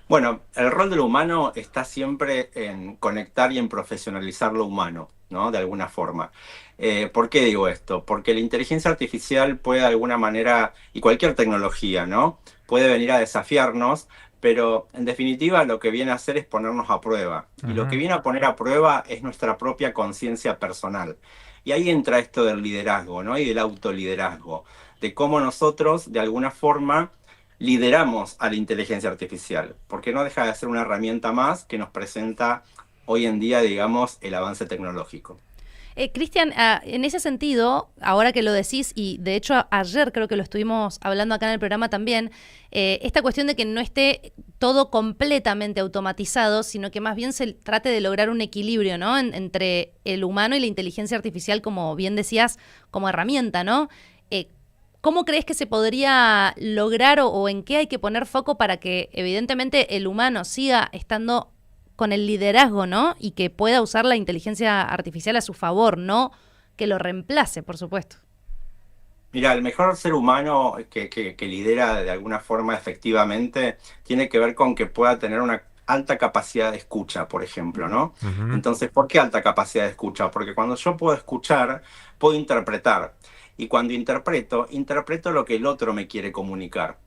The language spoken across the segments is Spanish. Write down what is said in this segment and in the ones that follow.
Bueno, el rol del humano está siempre en conectar y en profesionalizar lo humano, ¿no? De alguna forma. ¿Por qué digo esto? Porque la inteligencia artificial puede de alguna manera, y cualquier tecnología, ¿no? Puede venir a desafiarnos, pero en definitiva lo que viene a hacer es ponernos a prueba. Y lo que Ujú. viene a poner a prueba es nuestra propia conciencia personal. Y ahí entra esto del liderazgo, ¿no? Y del autoliderazgo, de cómo nosotros, de alguna forma, lideramos a la inteligencia artificial, porque no deja de ser una herramienta más que nos presenta hoy en día, digamos, el avance tecnológico. Cristian, en ese sentido, ahora que lo decís, y de hecho ayer creo que lo estuvimos hablando acá en el programa también, esta cuestión de que no esté todo completamente automatizado, sino que más bien se trate de lograr un equilibrio, ¿no? Entre el humano y la inteligencia artificial, como bien decías, como herramienta, ¿no? Eh, ¿Cómo crees que se podría lograr o en qué hay que poner foco para que evidentemente el humano siga estando con el liderazgo, ¿no? Y que pueda usar la inteligencia artificial a su favor, no que lo reemplace, por supuesto. Mira, el mejor ser humano que lidera de alguna forma efectivamente tiene que ver con que pueda tener una alta capacidad de escucha, por ejemplo, ¿no? Ujú. Entonces, ¿por qué alta capacidad de escucha? Porque cuando yo puedo escuchar, puedo interpretar. Y cuando interpreto, interpreto lo que el otro me quiere comunicar.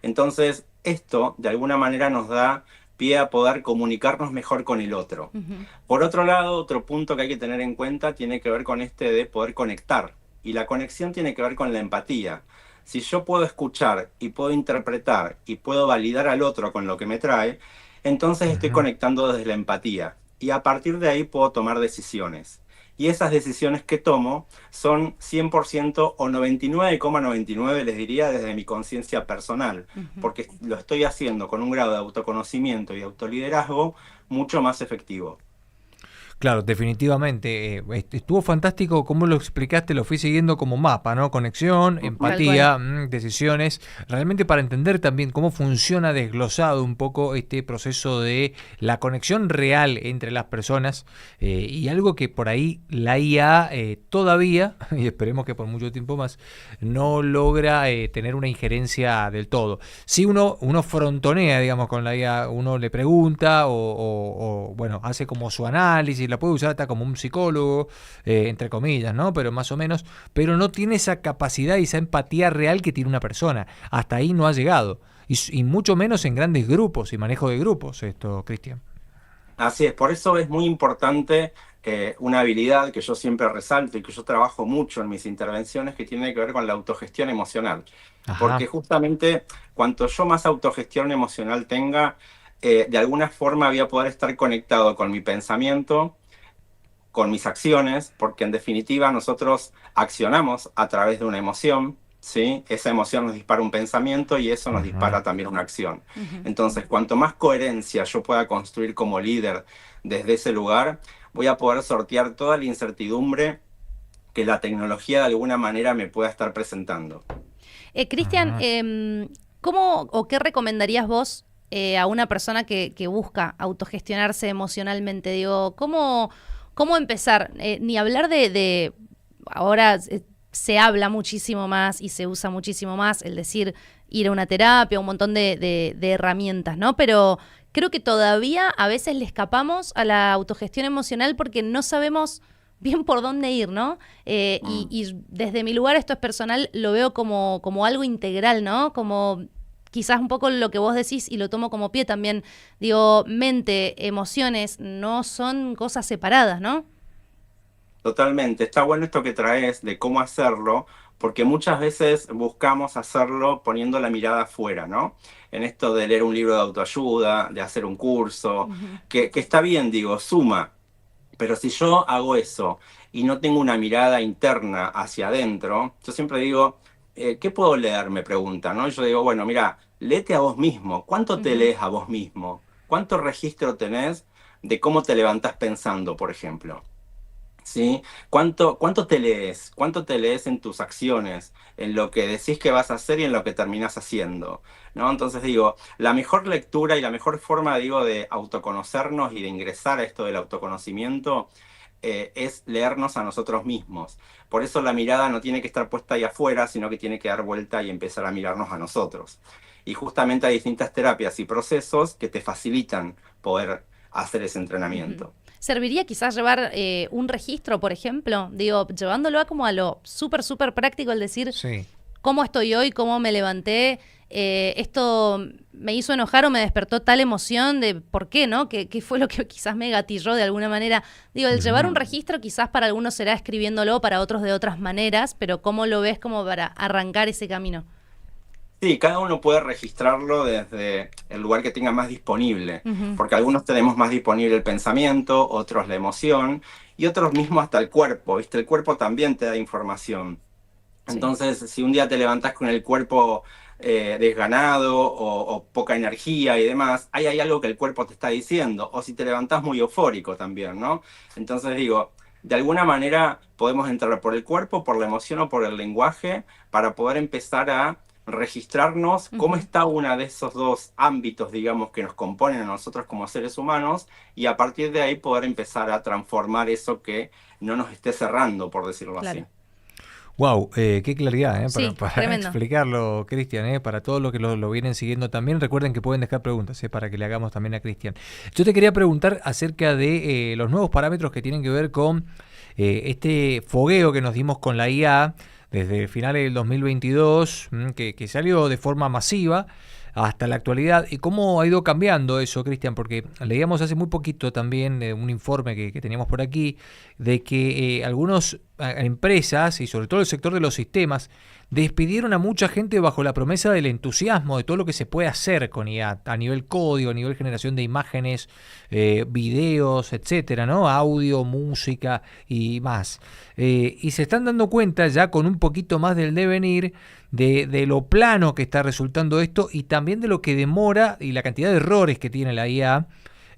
Entonces, esto de alguna manera nos da pie a poder comunicarnos mejor con el otro. Ujú. Por otro lado, otro punto que hay que tener en cuenta tiene que ver con este de poder conectar. Y la conexión tiene que ver con la empatía. Si yo puedo escuchar y puedo interpretar y puedo validar al otro con lo que me trae, entonces estoy Ujú. conectando desde la empatía. Y a partir de ahí puedo tomar decisiones. Y esas decisiones que tomo son 100% o 99,99 les diría desde mi conciencia personal, Ujú. porque lo estoy haciendo con un grado de autoconocimiento y autoliderazgo mucho más efectivo. Claro, definitivamente. Estuvo fantástico cómo lo explicaste, lo fui siguiendo como mapa, ¿no? Conexión, Ujú. Tal cual. Empatía, decisiones, realmente para entender también cómo funciona desglosado un poco este proceso de la conexión real entre las personas y algo que por ahí la IA todavía, y esperemos que por mucho tiempo más, no logra tener una injerencia del todo. Si uno frontonea, digamos, con la IA, uno le pregunta bueno, hace como su análisis, la puede usar hasta como un psicólogo, entre comillas, ¿no? Pero más o menos, pero no tiene esa capacidad y esa empatía real que tiene una persona. Hasta ahí no ha llegado. Y mucho menos en grandes grupos y manejo de grupos, esto, Cristian. Así es, por eso es muy importante una habilidad que yo siempre resalto y que yo trabajo mucho en mis intervenciones que tiene que ver con la autogestión emocional. Porque Ajá. justamente cuanto yo más autogestión emocional tenga, de alguna forma voy a poder estar conectado con mi pensamiento, con mis acciones, porque en definitiva nosotros accionamos a través de una emoción, ¿sí? Esa emoción nos dispara un pensamiento y eso nos Ujú. dispara también una acción. Ujú. Entonces, cuanto más coherencia yo pueda construir como líder desde ese lugar, voy a poder sortear toda la incertidumbre que la tecnología de alguna manera me pueda estar presentando. Cristian, Ujú. ¿cómo o qué recomendarías vos a una persona que busca autogestionarse emocionalmente? Digo, ¿cómo empezar? Ni hablar de ahora se habla muchísimo más y se usa muchísimo más el decir ir a una terapia, un montón de herramientas, ¿no? Pero creo que todavía a veces le escapamos a la autogestión emocional porque no sabemos bien por dónde ir, ¿no? Mm. Y desde mi lugar, esto es personal, lo veo como algo integral, ¿no? Como quizás un poco lo que vos decís y lo tomo como pie también. Digo, mente, emociones no son cosas separadas, ¿no? Totalmente. Está bueno esto que traes de cómo hacerlo, porque muchas veces buscamos hacerlo poniendo la mirada afuera, ¿no? En esto de leer un libro de autoayuda, de hacer un curso, Ujú. que está bien, digo, suma, pero si yo hago eso y no tengo una mirada interna hacia adentro, yo siempre digo, ¿qué puedo leer? Me preguntan, ¿no? Y yo digo, bueno, mira, léete a vos mismo. ¿Cuánto te Ujú. lees a vos mismo? ¿Cuánto registro tenés de cómo te levantás pensando, por ejemplo? ¿Sí? ¿Cuánto te lees? ¿Cuánto te lees en tus acciones? En lo que decís que vas a hacer y en lo que terminás haciendo, ¿no? Entonces digo, la mejor lectura y la mejor forma, digo, de autoconocernos y de ingresar a esto del autoconocimiento es leernos a nosotros mismos. Por eso la mirada no tiene que estar puesta ahí afuera, sino que tiene que dar vuelta y empezar a mirarnos a nosotros. y justamente hay distintas terapias y procesos que te facilitan poder hacer ese Ujú. entrenamiento. ¿Serviría quizás llevar un registro, por ejemplo? Digo, llevándolo a como a lo súper, súper práctico, el decir, Sí. cómo estoy hoy, cómo me levanté, esto me hizo enojar o me despertó tal emoción de por qué, ¿no? ¿Qué fue lo que quizás me gatilló de alguna manera? Digo, el llevar un Ujú. registro quizás para algunos será escribiéndolo, para otros de otras maneras, pero ¿cómo lo ves como para arrancar ese camino? Sí, cada uno puede registrarlo desde el lugar que tenga más disponible, Ujú. porque algunos tenemos más disponible el pensamiento, otros la emoción y otros mismo hasta el cuerpo, ¿viste? El cuerpo también te da información. Sí, Entonces, si un día te levantás con el cuerpo desganado o poca energía y demás, ahí hay algo que el cuerpo te está diciendo. O si te levantás muy eufórico también, ¿no? Entonces digo, de alguna manera podemos entrar por el cuerpo, por la emoción o por el lenguaje para poder empezar a registrarnos cómo ujú, está uno de esos dos ámbitos, digamos, que nos componen a nosotros como seres humanos y a partir de ahí poder empezar a transformar eso que no nos esté cerrando, por decirlo así. claro. Wow, qué claridad, Sí, para tremendo. explicarlo, Cristian, para todos los que lo vienen siguiendo también. Recuerden que pueden dejar preguntas, para que le hagamos también a Cristian. Yo te quería preguntar acerca de los nuevos parámetros que tienen que ver con este fogueo que nos dimos con la IA desde finales del 2022, que salió de forma masiva hasta la actualidad. ¿Y cómo ha ido cambiando eso, Cristian? Porque leíamos hace muy poquito también un informe que teníamos por aquí de que algunas empresas y sobre todo el sector de los sistemas despidieron a mucha gente bajo la promesa del entusiasmo de todo lo que se puede hacer con IA a nivel código, a nivel generación de imágenes, videos, etcétera, ¿no? Audio, música y más. Y se están dando cuenta ya con un poquito más del devenir de lo plano que está resultando esto y también de lo que demora y la cantidad de errores que tiene la IA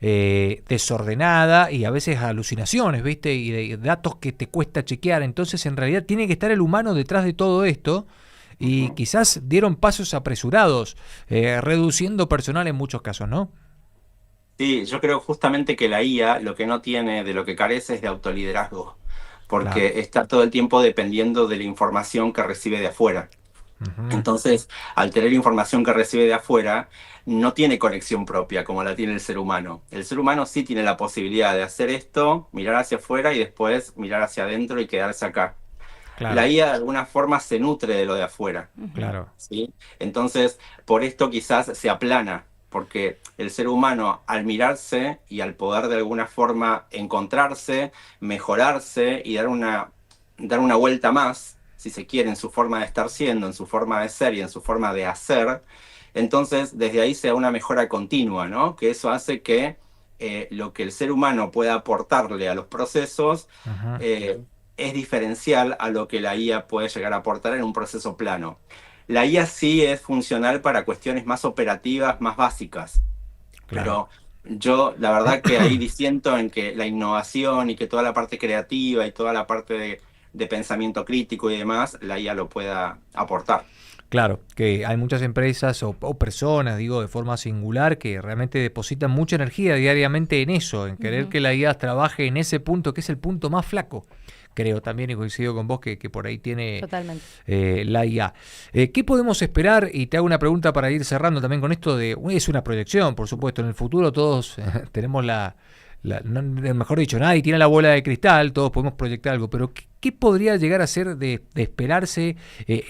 desordenada y a veces alucinaciones, ¿viste? Y de datos que te cuesta chequear. Entonces, en realidad, tiene que estar el humano detrás de todo esto. Y Ujú. quizás dieron pasos apresurados, reduciendo personal en muchos casos, ¿no? Sí, yo creo justamente que la IA lo que no tiene, de lo que carece es de autoliderazgo, Claro. porque está todo el tiempo dependiendo de la información que recibe de afuera. Ujú. Entonces, al tener información que recibe de afuera, no tiene conexión propia como la tiene el ser humano. El ser humano sí tiene la posibilidad de hacer esto, mirar hacia afuera y después mirar hacia adentro y quedarse acá. La Claro, IA de alguna forma se nutre de lo de afuera. Ujú. claro, ¿Sí? Entonces, por esto quizás se aplana, porque el ser humano al mirarse y al poder de alguna forma encontrarse, mejorarse y dar una vuelta más, si se quiere, en su forma de estar siendo, en su forma de ser y en su forma de hacer, entonces desde ahí se da una mejora continua, ¿no? Que eso hace que lo que el ser humano pueda aportarle a los procesos ujú, eh, es diferencial a lo que la IA puede llegar a aportar en un proceso plano. La IA sí es funcional para cuestiones más operativas, más básicas, claro. pero yo la verdad que ahí disiento en que la innovación y que toda la parte creativa y toda la parte de pensamiento crítico y demás, la IA lo pueda aportar. Claro, que hay muchas empresas o personas, digo, de forma singular, que realmente depositan mucha energía diariamente en eso, en querer Ujú. que la IA trabaje en ese punto, que es el punto más flaco. Creo también, y coincido con vos, que por ahí tiene Totalmente. la IA. ¿Qué podemos esperar? Y te hago una pregunta para ir cerrando también con esto de, es una proyección, por supuesto, en el futuro todos tenemos mejor dicho, nadie tiene la bola de cristal, todos podemos proyectar algo, pero ¿qué podría llegar a ser de esperarse?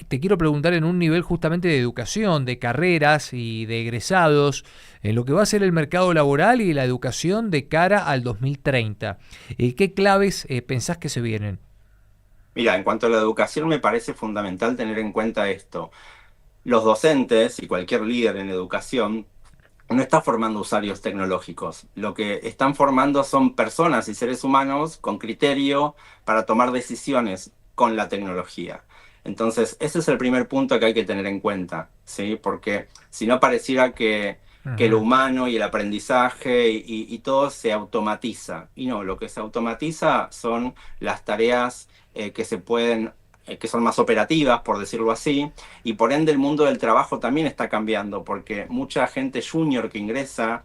Te quiero preguntar en un nivel justamente de educación, de carreras y de egresados, en lo que va a ser el mercado laboral y la educación de cara al 2030. ¿Qué claves pensás que se vienen? Mira, en cuanto a la educación me parece fundamental tener en cuenta esto. Los docentes y cualquier líder en educación no está formando usuarios tecnológicos. Lo que están formando son personas y seres humanos con criterio para tomar decisiones con la tecnología. Entonces, ese es el primer punto que hay que tener en cuenta, ¿sí? Porque si no pareciera que lo Ujú. humano y el aprendizaje y todo se automatiza. Y no, lo que se automatiza son las tareas que se pueden, que son más operativas, por decirlo así, y por ende el mundo del trabajo también está cambiando, porque mucha gente junior que ingresa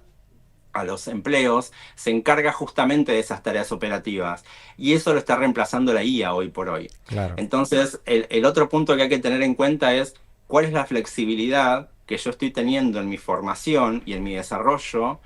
a los empleos se encarga justamente de esas tareas operativas. Y eso lo está reemplazando la IA hoy por hoy. Claro. Entonces, el otro punto que hay que tener en cuenta es cuál es la flexibilidad que yo estoy teniendo en mi formación y en mi desarrollo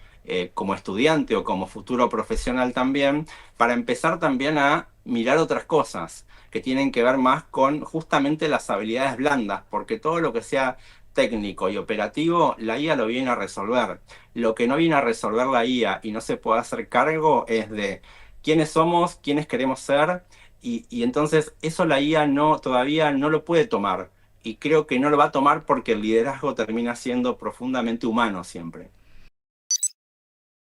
como estudiante o como futuro profesional también, para empezar también a mirar otras cosas que tienen que ver más con justamente las habilidades blandas, porque todo lo que sea técnico y operativo, la IA lo viene a resolver. Lo que no viene a resolver la IA y no se puede hacer cargo es de quiénes somos, quiénes queremos ser, y entonces eso la IA no, todavía no lo puede tomar. Y creo que no lo va a tomar porque el liderazgo termina siendo profundamente humano siempre.